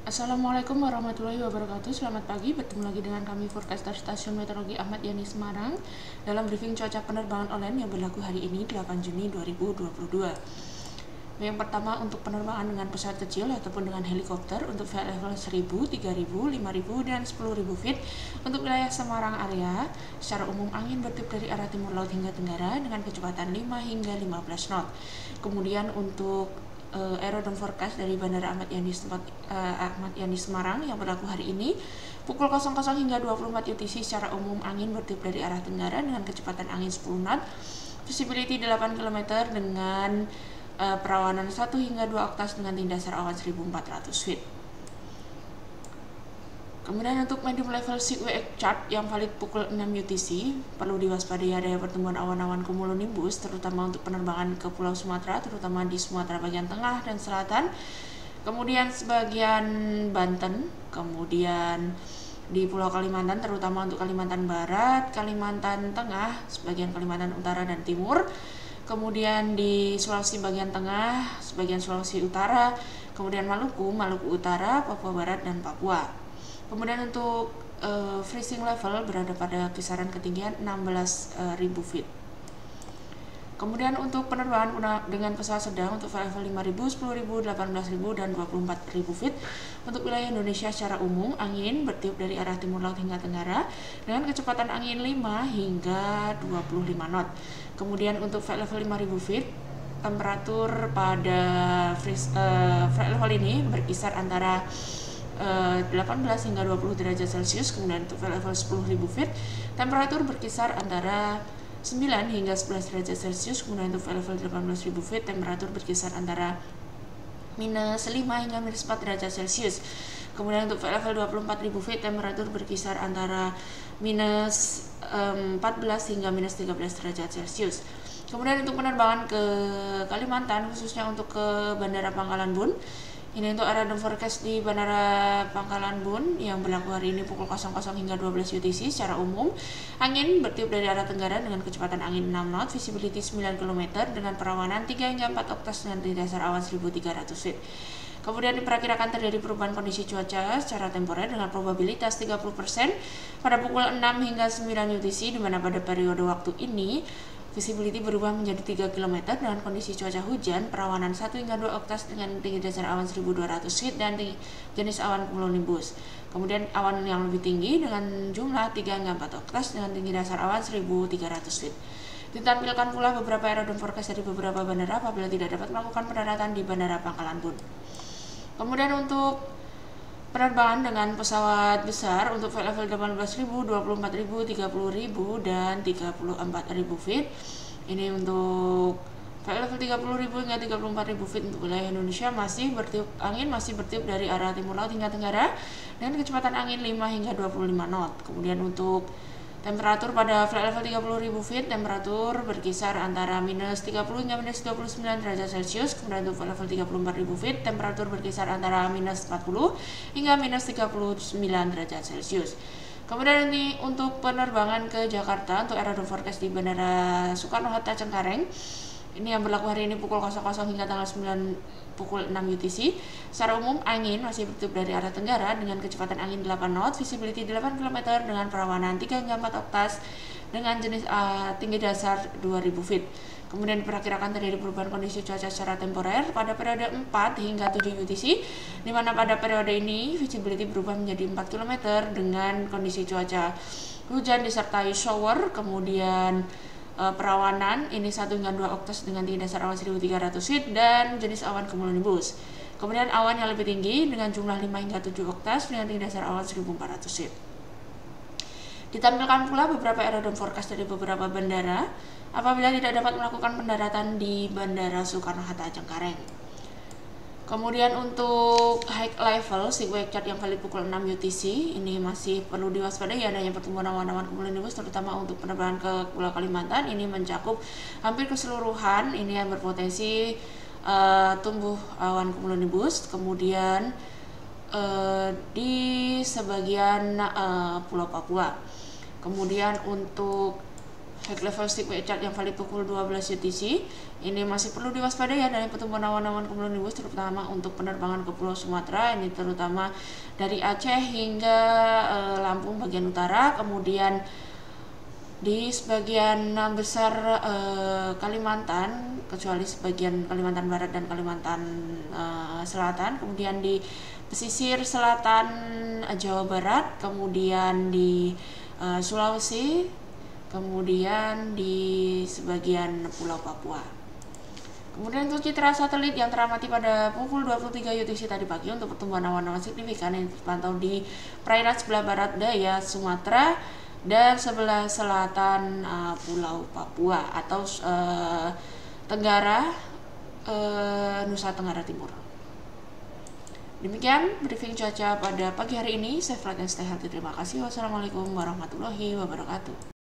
Assalamualaikum warahmatullahi wabarakatuh. Selamat pagi, bertemu lagi dengan kami forecaster Stasiun Meteorologi Ahmad Yani Semarang dalam briefing cuaca penerbangan online yang berlaku hari ini 8 Juni 2022. Yang pertama untuk penerbangan dengan pesawat kecil ataupun dengan helikopter untuk flight level 1000, 3000, 5000 dan 10.000 feet untuk wilayah Semarang area. Secara umum angin bertiup dari arah timur laut hingga tenggara dengan kecepatan 5 hingga 15 knot. Kemudian untuk aerodrome forecast dari Bandara Ahmad Yani Semarang yang berlaku hari ini pukul 00 hingga 24 UTC. Secara umum angin bertiup dari arah tenggara dengan kecepatan angin 10 knot, visibility 8 km dengan perawanan 1 hingga 2 oktas dengan tinggi dasar awan 1400 feet. Kemudian untuk medium level seaway chart yang valid pukul 6 UTC, perlu diwaspadai adanya pertumbuhan awan-awan cumulonimbus terutama untuk penerbangan ke Pulau Sumatera, terutama di Sumatera bagian tengah dan selatan, kemudian sebagian Banten, kemudian di Pulau Kalimantan terutama untuk Kalimantan Barat, Kalimantan Tengah, sebagian Kalimantan Utara dan Timur, kemudian di Sulawesi bagian tengah, sebagian Sulawesi Utara, kemudian Maluku, Maluku Utara, Papua Barat dan Papua. Kemudian untuk freezing level berada pada kisaran ketinggian 16.000 feet. Kemudian untuk penerbangan dengan pesawat sedang untuk level 5.000, 10.000, 18.000 dan 24.000 feet untuk wilayah Indonesia secara umum angin bertiup dari arah timur laut hingga tenggara dengan kecepatan angin 5 hingga 25 knot. Kemudian untuk flight level 5.000 feet temperatur pada flight level ini berkisar antara 18 hingga 20 derajat Celcius. Kemudian untuk level 10.000 feet temperatur berkisar antara 9 hingga 11 derajat Celcius. Kemudian untuk level 18.000 feet temperatur berkisar antara minus 5 hingga minus 4 derajat Celcius. Kemudian untuk level 24.000 feet temperatur berkisar antara minus 14 hingga minus 13 derajat Celcius. Kemudian untuk penerbangan ke Kalimantan khususnya untuk ke Bandara Pangkalan Bun, ini untuk aerodrome forecast di Bandara Pangkalan Bun yang berlaku hari ini pukul 00 hingga 12 UTC. Secara umum angin bertiup dari arah tenggara dengan kecepatan angin 6 knot, visibility 9 km dengan perawanan 3 hingga 4 oktas dengan tinggi dasar awan 1300 feet. Kemudian diperkirakan terjadi perubahan kondisi cuaca secara temporer dengan probabilitas 30% pada pukul 6 hingga 9 UTC, di mana pada periode waktu ini visibility berubah menjadi 3 km dengan kondisi cuaca hujan, perawanan 1 hingga 2 oktas dengan tinggi dasar awan 1200 feet dan jenis awan cumulonimbus. Kemudian awan yang lebih tinggi dengan jumlah 3 hingga 4 oktas dengan tinggi dasar awan 1300 feet. Ditampilkan pula beberapa aerodrome forecast dari beberapa bandara apabila tidak dapat melakukan pendaratan di Bandara Pangkalan Bun. Kemudian untuk penerbangan dengan pesawat besar untuk flight level 18.000, 24.000, 30.000 dan 34.000 feet. Ini untuk flight level 30.000 hingga 34.000 feet untuk wilayah Indonesia angin masih bertiup dari arah timur laut hingga tenggara dengan kecepatan angin 5 hingga 25 knot. Kemudian untuk temperatur pada flight level 30.000 feet temperatur berkisar antara minus 30 hingga minus 29 derajat Celcius. Kemudian untuk flight level 34.000 feet temperatur berkisar antara minus 40 hingga minus 39 derajat Celcius. Kemudian ini untuk penerbangan ke Jakarta untuk aerodrome forecast di Bandara Soekarno-Hatta Cengkareng. Ini yang berlaku hari ini pukul 00 hingga tanggal 9 pukul 6 UTC. Secara umum angin masih bertiup dari arah tenggara dengan kecepatan angin 8 knot, visibility 8 km dengan perawanan 3 hingga 4 oktas dengan jenis tinggi dasar 2000 feet. Kemudian diperkirakan terjadi perubahan kondisi cuaca secara temporer pada periode 4 hingga 7 UTC, di mana pada periode ini visibility berubah menjadi 4 km dengan kondisi cuaca hujan disertai shower. Kemudian perawanan ini 1 hingga 2 oktas dengan tinggi dasar awan 1300 feet dan jenis awan cumulonimbus. Kemudian awan yang lebih tinggi dengan jumlah 5 hingga 7 oktas dengan tinggi dasar awan 1400 feet. Ditampilkan pula beberapa aerodrome forecast dari beberapa bandara apabila tidak dapat melakukan pendaratan di Bandara Soekarno-Hatta Cengkareng. Kemudian untuk high level seaway chart yang valid pukul 6 UTC, ini masih perlu diwaspadai adanya pertumbuhan awan-awan cumulonimbus terutama untuk penerbangan ke Pulau Kalimantan. Ini mencakup hampir keseluruhan, ini yang berpotensi tumbuh awan cumulonimbus. Kemudian di sebagian Pulau Papua. Kemudian untuk high level stick wave chart yang valid pukul 12 UTC. Ini masih perlu diwaspadai ya dari pertumbuhan awan-awan cumulonimbus, terutama untuk penerbangan ke Pulau Sumatera. Ini terutama dari Aceh hingga Lampung bagian utara, kemudian di sebagian besar Kalimantan, kecuali sebagian Kalimantan Barat dan Kalimantan Selatan, kemudian di pesisir selatan Jawa Barat, kemudian di Sulawesi, kemudian di sebagian Pulau Papua. Kemudian untuk citra satelit yang teramati pada pukul 23 UTC tadi pagi untuk pertumbuhan awan-awan signifikan yang terpantau di perairan sebelah barat daya Sumatera dan sebelah selatan Pulau Papua atau Nusa Tenggara Timur. Demikian briefing cuaca pada pagi hari ini. Stay flight and stay healthy. Terima kasih. Wassalamualaikum warahmatullahi wabarakatuh.